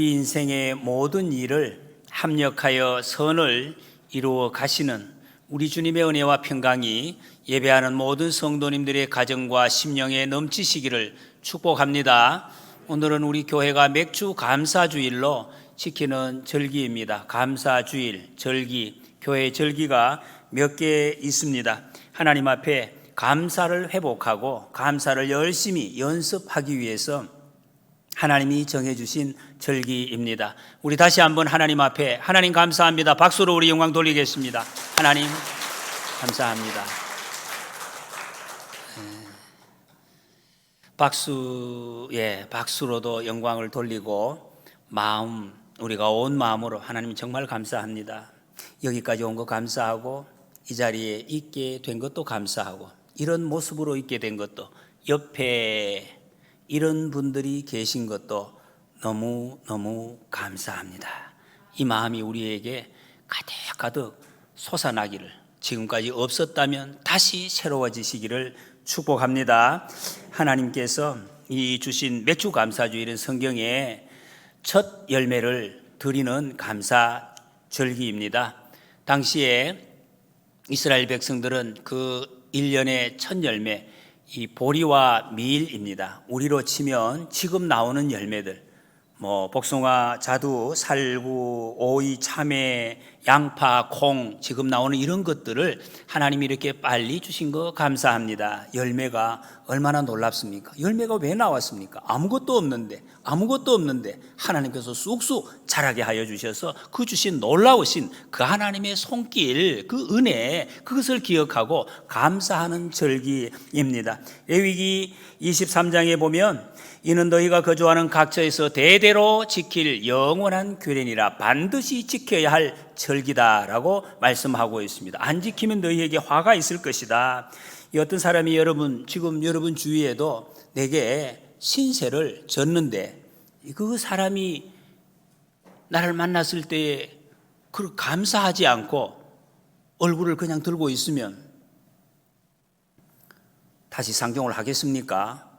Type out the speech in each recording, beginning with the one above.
우리 인생의 모든 일을 합력하여 선을 이루어 가시는 우리 주님의 은혜와 평강이 예배하는 모든 성도님들의 가정과 심령에 넘치시기를 축복합니다. 오늘은 우리 교회가 맥주 감사주일로 지키는 절기입니다. 감사주일, 절기, 교회 절기가 몇 개 있습니다. 하나님 앞에 감사를 회복하고 감사를 열심히 연습하기 위해서 하나님이 정해주신 절기입니다. 우리 다시 한번 하나님 앞에 하나님 감사합니다. 박수로 우리 영광 돌리겠습니다. 하나님 감사합니다. 박수로도 영광을 돌리고 우리가 온 마음으로 하나님 정말 감사합니다. 여기까지 온 거 감사하고 이 자리에 있게 된 것도 감사하고 이런 모습으로 있게 된 것도 옆에 이런 분들이 계신 것도 너무너무 감사합니다. 이 마음이 우리에게 가득가득 솟아나기를, 지금까지 없었다면 다시 새로워지시기를 축복합니다. 하나님께서 이 주신 맥주 감사주일은 성경에 첫 열매를 드리는 감사 절기입니다. 당시에 이스라엘 백성들은 그 1년의 첫 열매, 이 보리와 밀입니다. 우리로 치면 지금 나오는 열매들, 복숭아, 자두, 살구, 오이, 참외, 양파, 콩, 지금 나오는 이런 것들을 하나님이 이렇게 빨리 주신 거 감사합니다. 열매가 얼마나 놀랍습니까? 열매가 왜 나왔습니까? 아무것도 없는데 하나님께서 쑥쑥 자라게 하여 주셔서 그 주신 놀라우신 그 하나님의 손길, 그 은혜, 그것을 기억하고 감사하는 절기입니다. 레위기 23장에 보면 이는 너희가 거주하는 각처에서 대대로 지킬 영원한 규례니라, 반드시 지켜야 할 절기다라고 말씀하고 있습니다. 안 지키면 너희에게 화가 있을 것이다. 어떤 사람이 지금 여러분 주위에도 내게 신세를 졌는데 그 사람이 나를 만났을 때에 감사하지 않고 얼굴을 그냥 들고 있으면 다시 상종을 하겠습니까?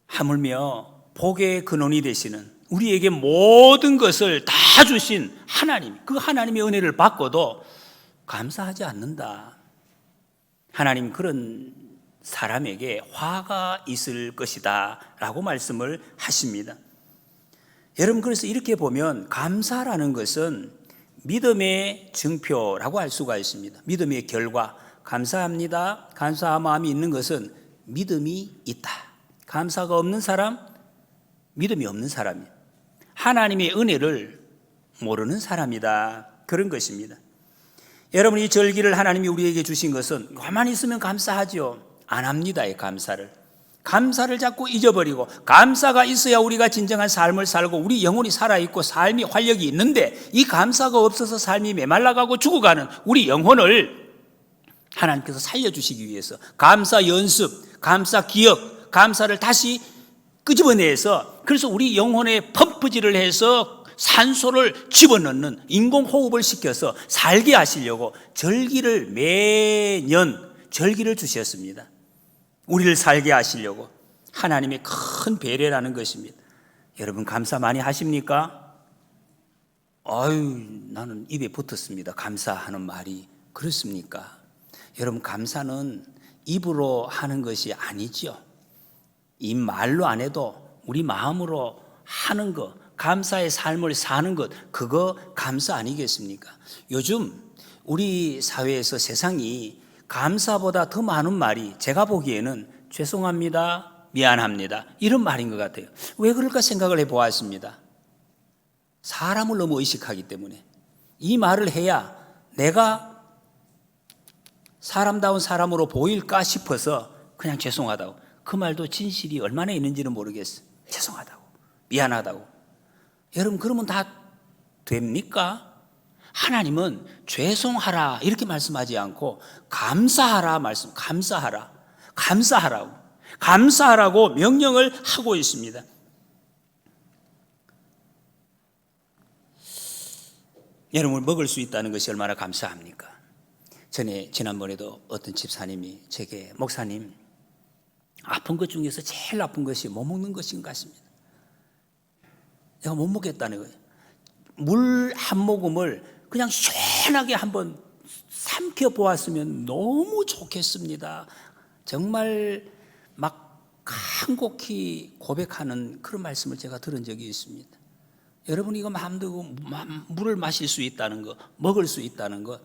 하물며 복의 근원이 되시는 우리에게 모든 것을 다 주신 하나님, 그 하나님의 은혜를 받고도 감사하지 않는다. 하나님 그런 사람에게 화가 있을 것이다 라고 말씀을 하십니다. 여러분, 그래서 이렇게 보면 감사라는 것은 믿음의 증표라고 할 수가 있습니다. 믿음의 결과, 감사합니다, 감사한 마음이 있는 것은 믿음이 있다. 감사가 없는 사람, 믿음이 없는 사람이에요. 하나님의 은혜를 모르는 사람이다, 그런 것입니다. 여러분, 이 절기를 하나님이 우리에게 주신 것은 가만히 있으면 감사하죠. 안 합니다. 이 감사를 자꾸 잊어버리고, 감사가 있어야 우리가 진정한 삶을 살고 우리 영혼이 살아있고 삶이 활력이 있는데, 이 감사가 없어서 삶이 메말라가고 죽어가는 우리 영혼을 하나님께서 살려주시기 위해서 감사 연습, 감사 기억, 감사를 다시 끄집어내서, 그래서 우리 영혼에 펌프질을 해서 산소를 집어넣는 인공호흡을 시켜서 살게 하시려고 절기를 매년 절기를 주셨습니다. 우리를 살게 하시려고 하나님의 큰 배려라는 것입니다. 여러분, 감사 많이 하십니까? 나는 입에 붙었습니다. 감사하는 말이. 그렇습니까? 여러분, 감사는 입으로 하는 것이 아니죠. 이 말로 안 해도 우리 마음으로 하는 것, 감사의 삶을 사는 것, 그거 감사 아니겠습니까? 요즘 우리 사회에서 세상이 감사보다 더 많은 말이 제가 보기에는 죄송합니다, 미안합니다, 이런 말인 것 같아요. 왜 그럴까 생각을 해보았습니다. 사람을 너무 의식하기 때문에 이 말을 해야 내가 사람다운 사람으로 보일까 싶어서 그냥 죄송하다고. 그 말도 진실이 얼마나 있는지는 모르겠어요. 죄송하다고, 미안하다고. 여러분, 그러면 다 됩니까? 하나님은 죄송하라 이렇게 말씀하지 않고 감사하라 감사하라고 명령을 하고 있습니다. 여러분, 먹을 수 있다는 것이 얼마나 감사합니까? 지난번에도 어떤 집사님이 제게, 목사님, 아픈 것 중에서 제일 아픈 것이 못 먹는 것인 것 같습니다. 내가 못 먹겠다는 거예요. 물 한 모금을 그냥 시원하게 한번 삼켜 보았으면 너무 좋겠습니다. 정말 막 간곡히 고백하는 그런 말씀을 제가 들은 적이 있습니다. 여러분, 이거 마음대로 물을 마실 수 있다는 것, 먹을 수 있다는 것,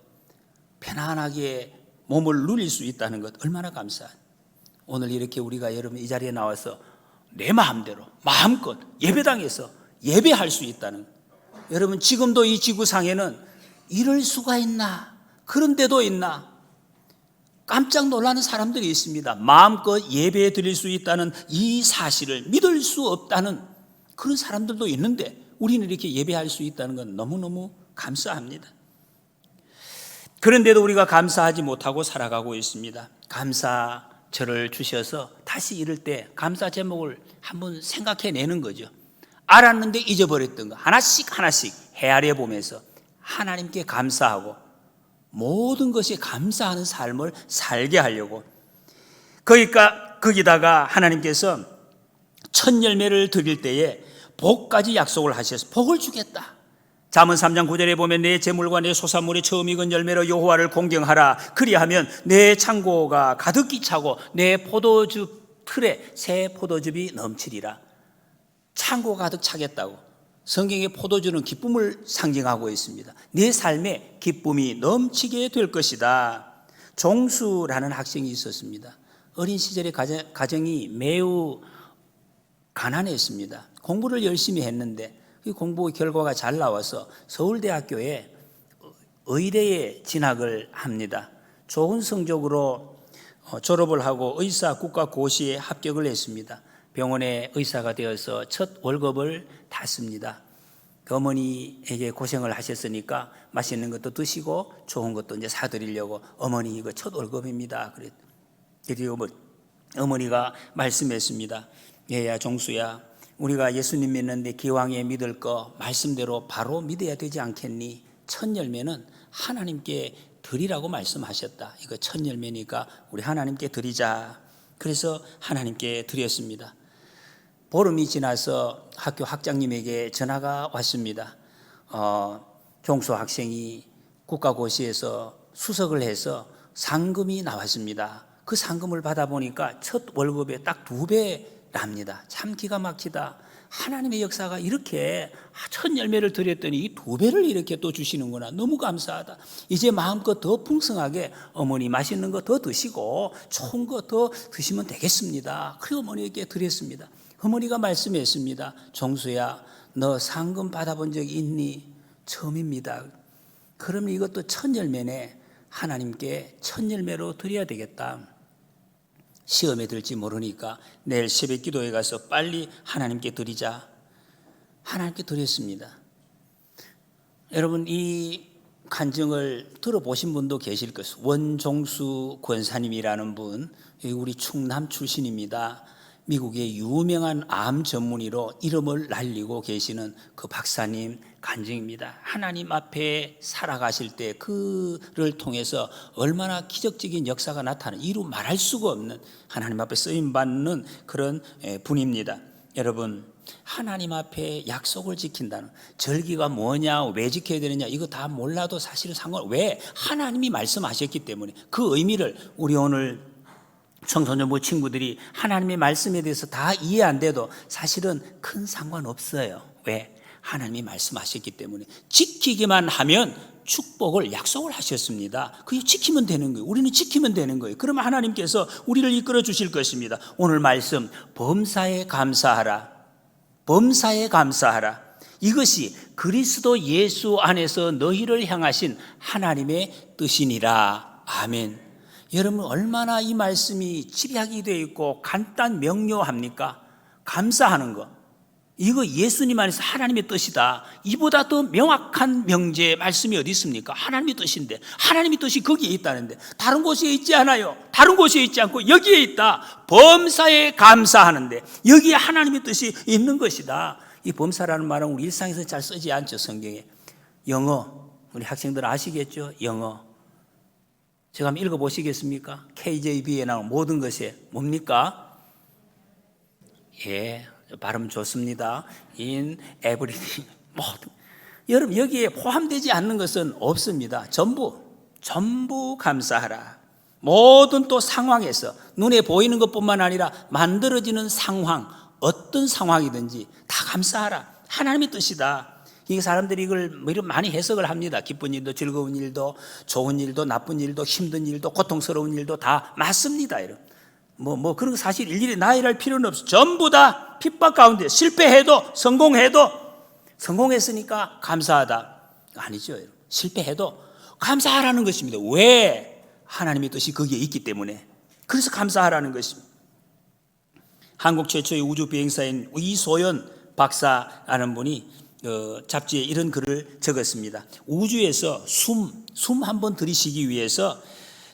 편안하게 몸을 누릴 수 있다는 것, 얼마나 감사한. 오늘 이렇게 우리가 여러분 이 자리에 나와서 내 마음대로 마음껏 예배당에서 예배할 수 있다는 것. 여러분, 지금도 이 지구상에는 이럴 수가 있나, 그런 데도 있나, 깜짝 놀라는 사람들이 있습니다. 마음껏 예배 드릴 수 있다는 이 사실을 믿을 수 없다는 그런 사람들도 있는데, 우리는 이렇게 예배할 수 있다는 건 너무너무 감사합니다. 그런데도 우리가 감사하지 못하고 살아가고 있습니다. 감사절을 주셔서 다시 이럴 때 감사 제목을 한번 생각해내는 거죠. 알았는데 잊어버렸던 거 하나씩 하나씩 헤아려 보면서 하나님께 감사하고 모든 것이 감사하는 삶을 살게 하려고, 거기다가 하나님께서 첫 열매를 드릴 때에 복까지 약속을 하셔서 복을 주겠다. 잠언 3장 9절에 보면 내 재물과 내 소산물이 처음 익은 열매로 여호와를 공경하라. 그리하면 내 창고가 가득히 차고 내 포도즙 틀에 새 포도즙이 넘치리라. 창고가 가득 차겠다고. 성경의 포도주는 기쁨을 상징하고 있습니다. 내 삶에 기쁨이 넘치게 될 것이다. 종수라는 학생이 있었습니다. 어린 시절에 가정이 매우 가난했습니다. 공부를 열심히 했는데 그 공부 결과가 잘 나와서 서울대학교에 의대에 진학을 합니다. 좋은 성적으로 졸업을 하고 의사 국가고시에 합격을 했습니다. 병원에 의사가 되어서 첫 월급을 탔습니다. 그 어머니에게 고생을 하셨으니까 맛있는 것도 드시고 좋은 것도 이제 사드리려고, 어머니 이거 첫 월급입니다. 그래서 어머니가 말씀했습니다. 얘야 종수야, 우리가 예수님 믿는데 기왕에 믿을 거 말씀대로 바로 믿어야 되지 않겠니? 첫 열매는 하나님께 드리라고 말씀하셨다. 이거 첫 열매니까 우리 하나님께 드리자. 그래서 하나님께 드렸습니다. 보름이 지나서 학교 학장님에게 전화가 왔습니다. 종수 학생이 국가고시에서 수석을 해서 상금이 나왔습니다. 그 상금을 받아보니까 첫 월급에 딱 2배 납니다. 참 기가 막히다. 하나님의 역사가 이렇게 첫 열매를 드렸더니 이 2배를 이렇게 또 주시는구나. 너무 감사하다. 이제 마음껏 더 풍성하게 어머니 맛있는 거 더 드시고 좋은 거 더 드시면 되겠습니다. 그리고 어머니에게 드렸습니다. 어머니가 말씀했습니다. 종수야, 너 상금 받아본 적이 있니? 처음입니다. 그럼 이것도 첫 열매네. 하나님께 첫 열매로 드려야 되겠다. 시험에 들지 모르니까 내일 새벽 기도에 가서 빨리 하나님께 드리자. 하나님께 드렸습니다. 여러분, 이 간증을 들어보신 분도 계실 것이고, 원종수 권사님이라는 분, 우리 충남 출신입니다. 미국의 유명한 암 전문의로 이름을 날리고 계시는 그 박사님 간증입니다. 하나님 앞에 살아가실 때 그를 통해서 얼마나 기적적인 역사가 나타나는, 이루 말할 수가 없는 하나님 앞에 쓰임받는 그런 분입니다. 여러분, 하나님 앞에 약속을 지킨다는, 절기가 뭐냐, 왜 지켜야 되느냐, 이거 다 몰라도 사실은 왜? 하나님이 말씀하셨기 때문에. 그 의미를 우리 오늘 청소년부 친구들이 하나님의 말씀에 대해서 다 이해 안 돼도 사실은 큰 상관없어요. 왜? 하나님이 말씀하셨기 때문에. 지키기만 하면 축복을 약속을 하셨습니다. 그게 지키면 되는 거예요. 우리는 지키면 되는 거예요. 그러면 하나님께서 우리를 이끌어 주실 것입니다. 오늘 말씀, 범사에 감사하라. 범사에 감사하라. 이것이 그리스도 예수 안에서 너희를 향하신 하나님의 뜻이니라. 아멘. 여러분, 얼마나 이 말씀이 집약이 되어 있고 간단 명료합니까? 감사하는 것, 이거 예수님 안에서 하나님의 뜻이다. 이보다 더 명확한 명제 말씀이 어디 있습니까? 하나님의 뜻인데, 하나님의 뜻이 거기에 있다는데 다른 곳에 있지 않아요. 다른 곳에 있지 않고 여기에 있다. 범사에 감사하는데 여기에 하나님의 뜻이 있는 것이다. 이 범사라는 말은 우리 일상에서 잘 쓰지 않죠. 성경에. 영어, 우리 학생들 아시겠죠? 영어. 제가 한번 읽어보시겠습니까? KJV에 나온 모든 것이 뭡니까? 예, 발음 좋습니다. in everything. 모든. 여러분 여기에 포함되지 않는 것은 없습니다. 전부 감사하라. 모든 또 상황에서 눈에 보이는 것뿐만 아니라 만들어지는 상황, 어떤 상황이든지 다 감사하라. 하나님의 뜻이다. 이게 사람들이 이걸 많이 해석을 합니다. 기쁜 일도 즐거운 일도 좋은 일도 나쁜 일도 힘든 일도 고통스러운 일도 다 맞습니다. 뭐 그런 거 사실 일일이 나열할 필요는 없어. 전부 다 핍박 가운데 실패해도 성공했으니까 감사하다. 아니죠. 실패해도 감사하라는 것입니다. 왜? 하나님의 뜻이 거기에 있기 때문에. 그래서 감사하라는 것입니다. 한국 최초의 우주 비행사인 이소연 박사라는 분이 잡지에 이런 글을 적었습니다. 우주에서 숨 한번 들이쉬기 위해서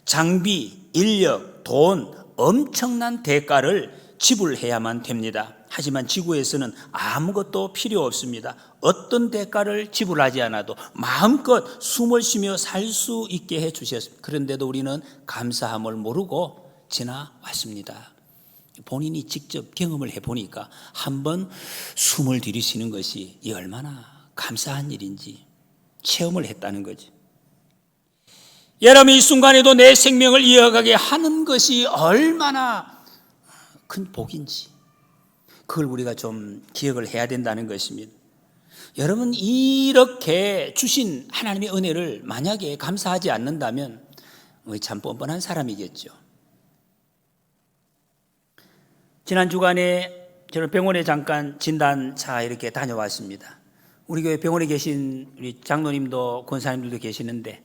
장비, 인력, 돈, 엄청난 대가를 지불해야만 됩니다. 하지만 지구에서는 아무것도 필요 없습니다. 어떤 대가를 지불하지 않아도 마음껏 숨을 쉬며 살 수 있게 해주셨습니다. 그런데도 우리는 감사함을 모르고 지나왔습니다. 본인이 직접 경험을 해보니까 한번 숨을 들이쉬는 것이 얼마나 감사한 일인지 체험을 했다는 거지. 여러분 이 순간에도 내 생명을 이어가게 하는 것이 얼마나 큰 복인지 그걸 우리가 좀 기억을 해야 된다는 것입니다. 여러분 이렇게 주신 하나님의 은혜를 만약에 감사하지 않는다면 참 뻔뻔한 사람이겠죠. 지난 주간에 저는 병원에 잠깐 진단차 이렇게 다녀왔습니다. 우리 교회 병원에 계신 우리 장로님도 권사님들도 계시는데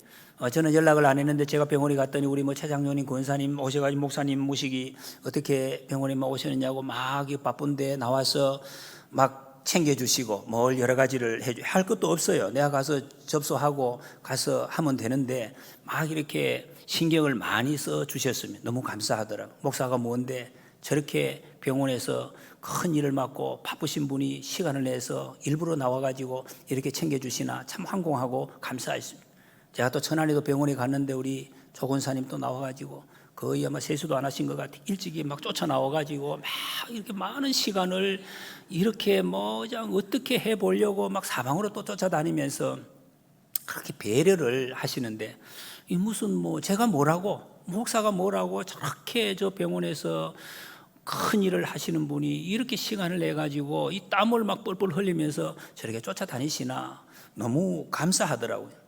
저는 연락을 안 했는데 제가 병원에 갔더니 우리 최 장로님 권사님 오셔가지고 목사님 모시기 어떻게 병원에만 오셨느냐고 막 바쁜데 나와서 막 챙겨주시고 뭘 여러 가지를 할 것도 없어요. 내가 가서 접수하고 가서 하면 되는데 막 이렇게 신경을 많이 써주셨으면 너무 감사하더라고요. 목사가 뭔데 저렇게 병원에서 큰 일을 맡고 바쁘신 분이 시간을 내서 일부러 나와가지고 이렇게 챙겨주시나 참 황공하고 감사했습니다. 제가 또 천안에도 병원에 갔는데 우리 조 권사님 또 나와가지고 거의 아마 세수도 안 하신 것 같아. 일찍이 막 쫓아 나와가지고 막 이렇게 많은 시간을 이렇게 그냥 어떻게 해보려고 막 사방으로 또 쫓아다니면서 그렇게 배려를 하시는데 이 무슨 제가 뭐라고 목사가 뭐라고 저렇게 저 병원에서 큰 일을 하시는 분이 이렇게 시간을 내가지고 이 땀을 막 뻘뻘 흘리면서 저렇게 쫓아다니시나 너무 감사하더라고요.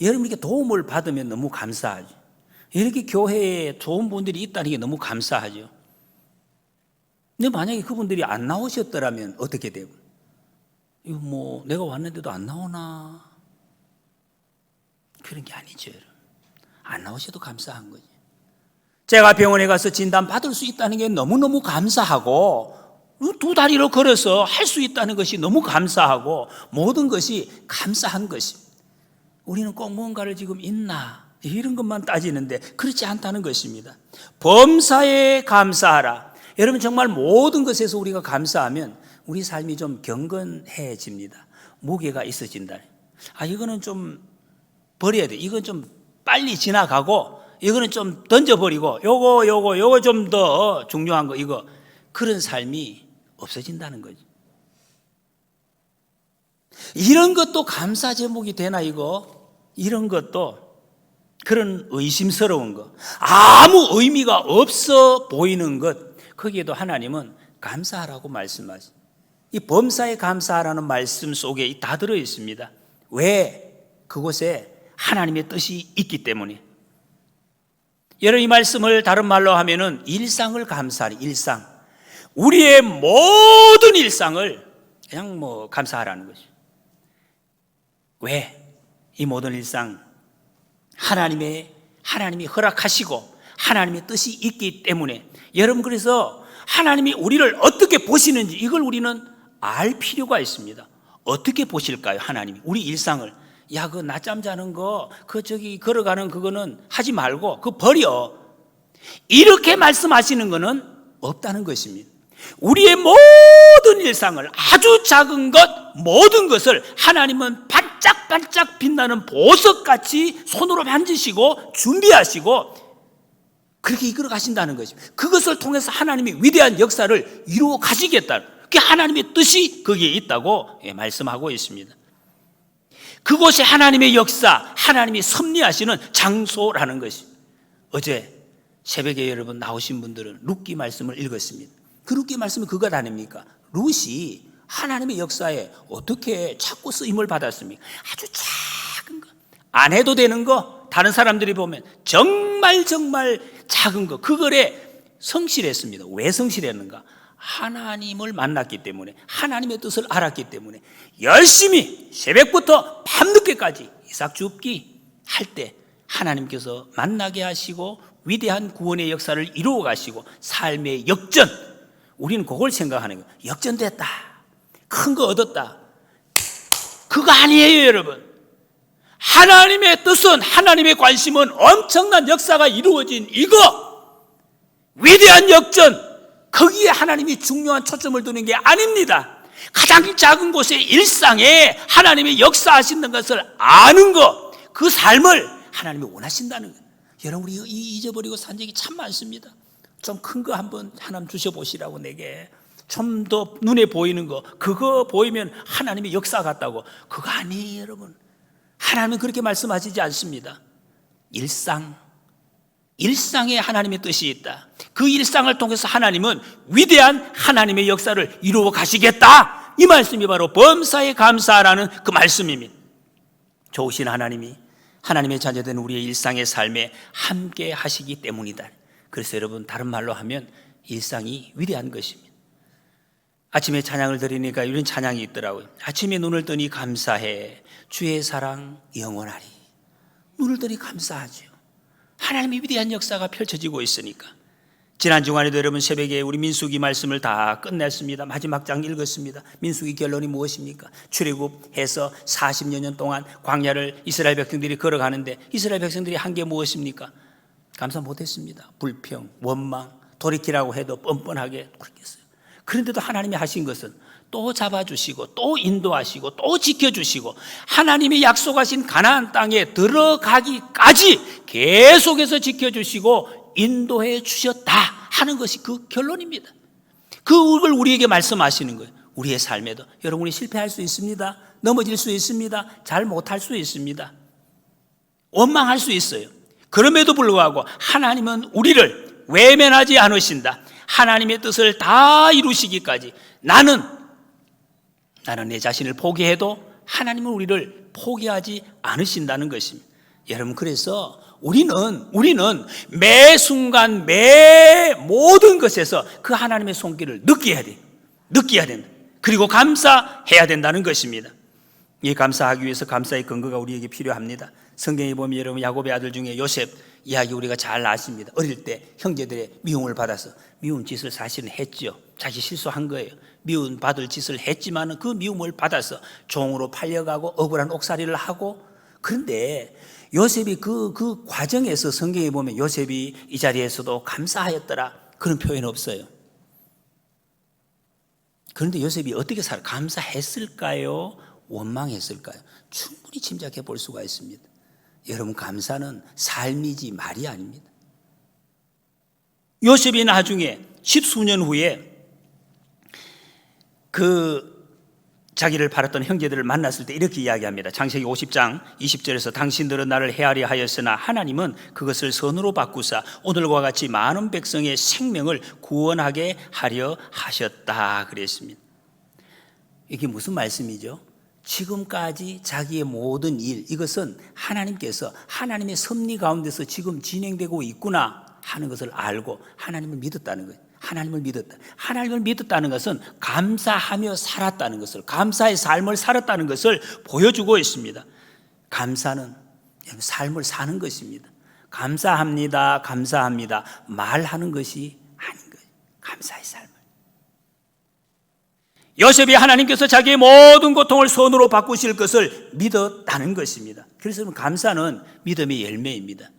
여러분 이렇게 도움을 받으면 너무 감사하죠. 이렇게 교회에 좋은 분들이 있다는 게 너무 감사하죠. 근데 만약에 그분들이 안 나오셨더라면 어떻게 되고? 이거 내가 왔는데도 안 나오나? 그런 게 아니죠. 여러분. 안 나오셔도 감사한 거죠. 제가 병원에 가서 진단 받을 수 있다는 게 너무너무 감사하고 두 다리로 걸어서 할 수 있다는 것이 너무 감사하고 모든 것이 감사한 것입니다. 우리는 꼭 뭔가를 지금 있나 이런 것만 따지는데 그렇지 않다는 것입니다. 범사에 감사하라. 여러분 정말 모든 것에서 우리가 감사하면 우리 삶이 좀 경건해집니다. 무게가 있어진다. 이거는 좀 버려야 돼. 이건 좀 빨리 지나가고 이거는 좀 던져버리고 요거 좀 더 중요한 거 이거 그런 삶이 없어진다는 거죠. 이런 것도 감사 제목이 되나 이런 것도 그런 의심스러운 것 아무 의미가 없어 보이는 것 거기에도 하나님은 감사하라고 말씀하시. 이 범사에 감사하라는 말씀 속에 다 들어 있습니다. 왜? 그곳에 하나님의 뜻이 있기 때문에. 여러분 이 말씀을 다른 말로 하면은 일상을 감사하는 일상. 우리의 모든 일상을 그냥 감사하라는 것이죠. 왜? 이 모든 일상 하나님이 허락하시고 하나님의 뜻이 있기 때문에 여러분 그래서 하나님이 우리를 어떻게 보시는지 이걸 우리는 알 필요가 있습니다. 어떻게 보실까요? 하나님이 우리 일상을 그 낮잠 자는 거 저기 걸어가는 그거는 하지 말고 그거 버려 이렇게 말씀하시는 거는 없다는 것입니다. 우리의 모든 일상을 아주 작은 것 모든 것을 하나님은 반짝반짝 빛나는 보석같이 손으로 만지시고 준비하시고 그렇게 이끌어 가신다는 것입니다. 그것을 통해서 하나님이 위대한 역사를 이루어 가시겠다. 그게 하나님의 뜻이 거기에 있다고 말씀하고 있습니다. 그곳이 하나님의 역사, 하나님이 섭리하시는 장소라는 것이. 어제 새벽에 여러분 나오신 분들은 룻기 말씀을 읽었습니다. 그 룻기 말씀은 그것 아닙니까? 룻이 하나님의 역사에 어떻게 자꾸 쓰임을 받았습니까? 아주 작은 거, 안 해도 되는 거, 다른 사람들이 보면 정말 작은 거, 그거에 성실했습니다. 왜 성실했는가? 하나님을 만났기 때문에, 하나님의 뜻을 알았기 때문에 열심히 새벽부터 밤늦게까지 이삭 줍기 할 때 하나님께서 만나게 하시고 위대한 구원의 역사를 이루어 가시고 삶의 역전, 우리는 그걸 생각하는 거예요. 역전됐다, 큰 거 얻었다. 그거 아니에요, 여러분. 하나님의 뜻은, 하나님의 관심은 엄청난 역사가 이루어진 이거, 위대한 역전, 거기에 하나님이 중요한 초점을 두는 게 아닙니다. 가장 작은 곳의 일상에 하나님이 역사하시는 것을 아는 것, 그 삶을 하나님이 원하신다는 것. 여러분, 우리 잊어버리고 산 적이 참 많습니다. 좀 큰 거 한번 하나님 주셔보시라고, 내게 좀 더 눈에 보이는 거, 그거 보이면 하나님의 역사 같다고. 그거 아니에요, 여러분. 하나님은 그렇게 말씀하시지 않습니다. 일상에 하나님의 뜻이 있다. 그 일상을 통해서 하나님은 위대한 하나님의 역사를 이루어 가시겠다. 이 말씀이 바로 범사에 감사라는 그 말씀입니다. 좋으신 하나님이 하나님의 자녀된 우리의 일상의 삶에 함께 하시기 때문이다. 그래서 여러분, 다른 말로 하면 일상이 위대한 것입니다. 아침에 찬양을 드리니까 이런 찬양이 있더라고요. 아침에 눈을 뜨니 감사해, 주의 사랑 영원하리. 눈을 뜨니 감사하죠. 하나님의 위대한 역사가 펼쳐지고 있으니까. 지난 주간에도 여러분 새벽에 우리 민수기 말씀을 다 끝냈습니다. 마지막 장 읽었습니다. 민수기 결론이 무엇입니까? 출애굽해서 40여 년 동안 광야를 이스라엘 백성들이 걸어가는데 이스라엘 백성들이 한 게 무엇입니까? 감사 못했습니다. 불평, 원망, 돌이키라고 해도 뻔뻔하게 돌이켰어요. 그런데도 하나님이 하신 것은 또 잡아주시고 또 인도하시고 또 지켜주시고 하나님이 약속하신 가나안 땅에 들어가기까지 계속해서 지켜주시고 인도해 주셨다 하는 것이 그 결론입니다. 그걸 우리에게 말씀하시는 거예요. 우리의 삶에도 여러분이 실패할 수 있습니다. 넘어질 수 있습니다. 잘 못할 수 있습니다. 원망할 수 있어요. 그럼에도 불구하고 하나님은 우리를 외면하지 않으신다. 하나님의 뜻을 다 이루시기까지 나는 내 자신을 포기해도 하나님은 우리를 포기하지 않으신다는 것입니다. 여러분, 그래서 우리는 매 순간 매 모든 것에서 그 하나님의 손길을 느껴야 된다. 그리고 감사해야 된다는 것입니다. 이 감사하기 위해서 감사의 근거가 우리에게 필요합니다. 성경에 보면 여러분 야곱의 아들 중에 요셉 이야기 우리가 잘 아십니다. 어릴 때 형제들의 미움을 받아서 미운 짓을 사실은 했죠. 자기 실수한 거예요. 미움 받을 짓을 했지만 그 미움을 받아서 종으로 팔려가고 억울한 옥살이를 하고. 그런데 요셉이 그 과정에서 성경에 보면 요셉이 이 자리에서도 감사하였더라 그런 표현 없어요. 그런데 요셉이 어떻게 감사했을까요? 원망했을까요? 충분히 짐작해 볼 수가 있습니다. 여러분, 감사는 삶이지 말이 아닙니다. 요셉이 나중에 10수년 후에 자기를 팔았던 형제들을 만났을 때 이렇게 이야기합니다. 창세기 50장 20절에서 당신들은 나를 헤아려 하였으나 하나님은 그것을 선으로 바꾸사 오늘과 같이 많은 백성의 생명을 구원하게 하려 하셨다 그랬습니다. 이게 무슨 말씀이죠? 지금까지 자기의 모든 일, 이것은 하나님께서 하나님의 섭리 가운데서 지금 진행되고 있구나 하는 것을 알고 하나님을 믿었다는 거예요. 하나님을 믿었다는 것은 감사하며 살았다는 것을, 감사의 삶을 살았다는 것을 보여주고 있습니다. 감사는 삶을 사는 것입니다. 감사합니다 말하는 것이 아닌 거예요. 감사의 삶을. 요셉이 하나님께서 자기의 모든 고통을 선으로 바꾸실 것을 믿었다는 것입니다. 그래서 감사는 믿음의 열매입니다.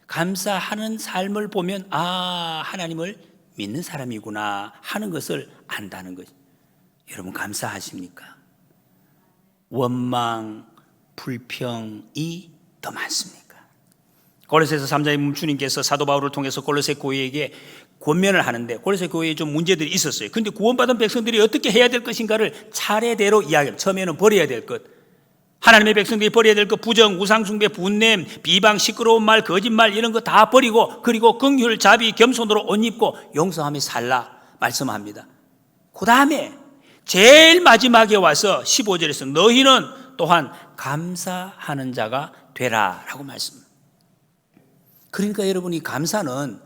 감사하는 삶을 보면 하나님을 믿는 사람이구나 하는 것을 안다는 것이. 여러분, 감사하십니까? 원망, 불평이 더 많습니까? 골로새서 3장에 보면 주님께서 사도 바울을 통해서 골로새 교회에게 권면을 하는데 골로새 교회에 좀 문제들이 있었어요. 그런데 구원받은 백성들이 어떻게 해야 될 것인가를 차례대로 이야기해요. 처음에는 버려야 될 것, 하나님의 백성들이 버려야 될 것, 부정, 우상숭배, 분냄, 비방, 시끄러운 말, 거짓말 이런 거 다 버리고, 그리고 긍휼, 자비, 겸손으로 옷 입고 용서하며 살라 말씀합니다. 그 다음에 제일 마지막에 와서 15절에서 너희는 또한 감사하는 자가 되라 라고 말씀합니다. 그러니까 여러분이 감사는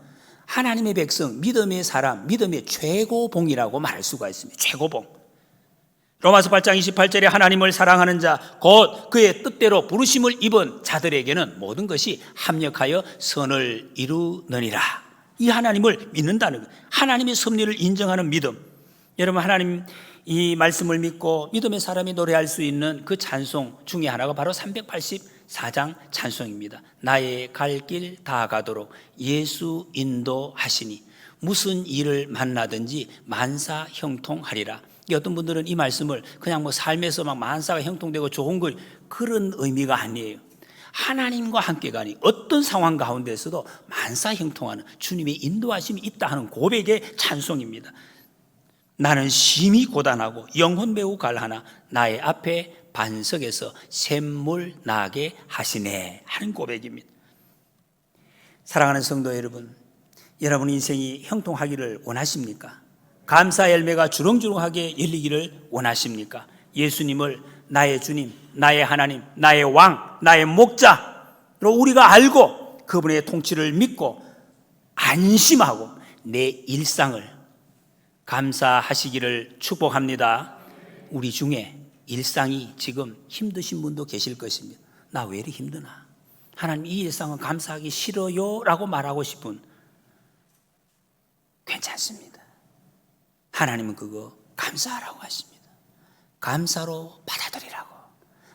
하나님의 백성, 믿음의 사람, 믿음의 최고봉이라고 말할 수가 있습니다. 최고봉. 로마서 8장 28절에 하나님을 사랑하는 자, 곧 그의 뜻대로 부르심을 입은 자들에게는 모든 것이 합력하여 선을 이루느니라. 이 하나님을 믿는다는 거예요. 하나님의 섭리를 인정하는 믿음. 여러분, 하나님 이 말씀을 믿고 믿음의 사람이 노래할 수 있는 그 찬송 중에 하나가 바로 384장 찬송입니다. 나의 갈 길 다 가도록 예수 인도하시니 무슨 일을 만나든지 만사 형통하리라. 어떤 분들은 이 말씀을 그냥 뭐 삶에서 막 만사가 형통되고 좋은 걸, 그런 의미가 아니에요. 하나님과 함께 가니 어떤 상황 가운데서도 만사 형통하는 주님의 인도하심이 있다 하는 고백의 찬송입니다. 나는 심히 고단하고 영혼 매우 갈하나 나의 앞에 반석에서 샘물 나게 하시네 하는 고백입니다. 사랑하는 성도 여러분, 여러분 인생이 형통하기를 원하십니까? 감사 열매가 주렁주렁하게 열리기를 원하십니까? 예수님을 나의 주님, 나의 하나님, 나의 왕, 나의 목자로 우리가 알고 그분의 통치를 믿고 안심하고 내 일상을 감사하시기를 축복합니다. 우리 중에 일상이 지금 힘드신 분도 계실 것입니다. 나 왜 이렇게 힘드나? 하나님, 이 일상은 감사하기 싫어요 라고 말하고 싶은, 괜찮습니다. 하나님은 그거 감사하라고 하십니다. 감사로 받아들이라고.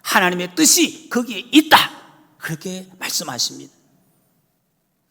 하나님의 뜻이 거기에 있다, 그렇게 말씀하십니다.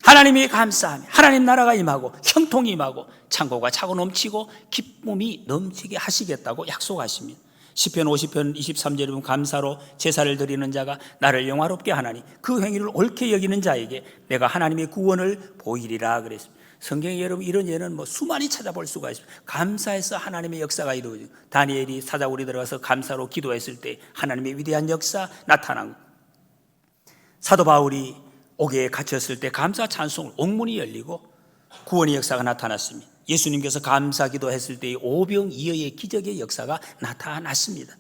하나님이 감사하며 하나님 나라가 임하고 형통이 임하고 창고가 차고 넘치고 기쁨이 넘치게 하시겠다고 약속하십니다. 시편 50편 23절에 보면 감사로 제사를 드리는 자가 나를 영화롭게 하나니 그 행위를 옳게 여기는 자에게 내가 하나님의 구원을 보이리라 그랬습니다. 성경에 여러분 이런 예는 뭐 수많이 찾아볼 수가 있습니다. 감사해서 하나님의 역사가 이루어지고, 다니엘이 사자굴에 들어가서 감사로 기도했을 때 하나님의 위대한 역사 나타난 것. 사도 바울이 옥에 갇혔을 때 감사 찬송을 옥문이 열리고 구원의 역사가 나타났습니다. 예수님께서 감사 기도했을 때 오병이어의 기적의 역사가 나타났습니다.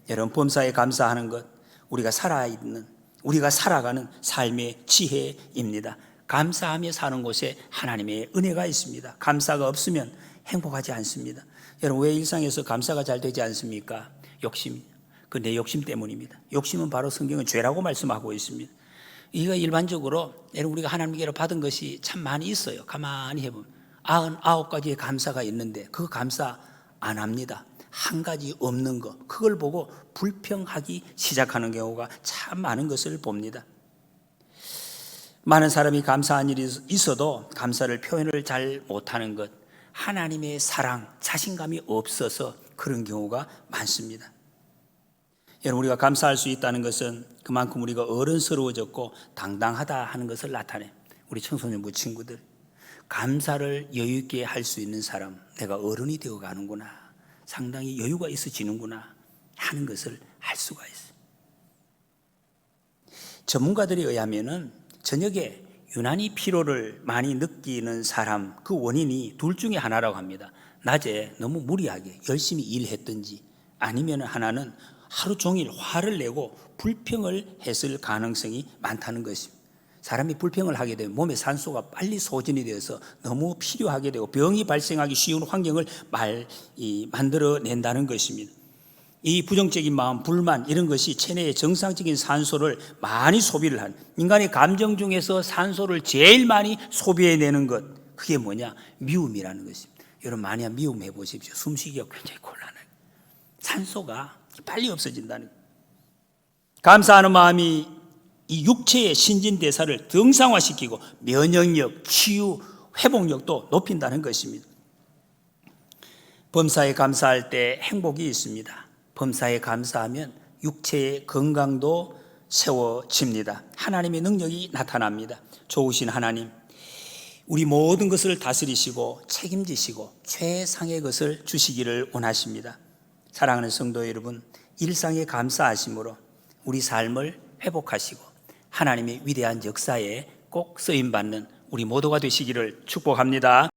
여러분, 범사에 감사하는 것, 우리가 살아있는, 우리가 살아가는 삶의 지혜입니다. 감사하며 사는 곳에 하나님의 은혜가 있습니다. 감사가 없으면 행복하지 않습니다. 여러분, 왜 일상에서 감사가 잘 되지 않습니까? 욕심, 그 내 욕심 때문입니다. 욕심은 바로 성경은 죄라고 말씀하고 있습니다. 이거 일반적으로 여러분, 우리가 하나님께로 받은 것이 참 많이 있어요. 가만히 해보면 99가지의 감사가 있는데 그거 감사 안 합니다. 한 가지 없는 거, 그걸 보고 불평하기 시작하는 경우가 참 많은 것을 봅니다. 많은 사람이 감사한 일이 있어도 감사를 표현을 잘 못하는 것, 하나님의 사랑, 자신감이 없어서 그런 경우가 많습니다. 여러분, 우리가 감사할 수 있다는 것은 그만큼 우리가 어른스러워졌고 당당하다 하는 것을 나타내. 우리 청소년부 친구들, 감사를 여유 있게 할 수 있는 사람, 내가 어른이 되어 가는구나, 상당히 여유가 있어지는구나 하는 것을 알 수가 있어요. 전문가들에 의하면은 저녁에 유난히 피로를 많이 느끼는 사람, 그 원인이 둘 중에 하나라고 합니다. 낮에 너무 무리하게 열심히 일했든지, 아니면 하나는 하루 종일 화를 내고 불평을 했을 가능성이 많다는 것입니다. 사람이 불평을 하게 되면 몸에 산소가 빨리 소진이 되어서 너무 필요하게 되고 병이 발생하기 쉬운 환경을 만들어낸다는 것입니다. 이 부정적인 마음, 불만, 이런 것이 체내에 정상적인 산소를 많이 소비를 하는, 인간의 감정 중에서 산소를 제일 많이 소비해내는 것, 그게 뭐냐? 미움이라는 것입니다. 여러분, 많이 미움 해보십시오. 숨쉬기가 굉장히 곤란해요. 산소가 빨리 없어진다는 거예요. 감사하는 마음이 이 육체의 신진대사를 정상화시키고 면역력, 치유, 회복력도 높인다는 것입니다. 범사에 감사할 때 행복이 있습니다. 범사에 감사하면 육체의 건강도 세워집니다. 하나님의 능력이 나타납니다. 좋으신 하나님, 우리 모든 것을 다스리시고 책임지시고 최상의 것을 주시기를 원하십니다. 사랑하는 성도 여러분, 일상의 감사하심으로 우리 삶을 회복하시고 하나님의 위대한 역사에 꼭 쓰임받는 우리 모두가 되시기를 축복합니다.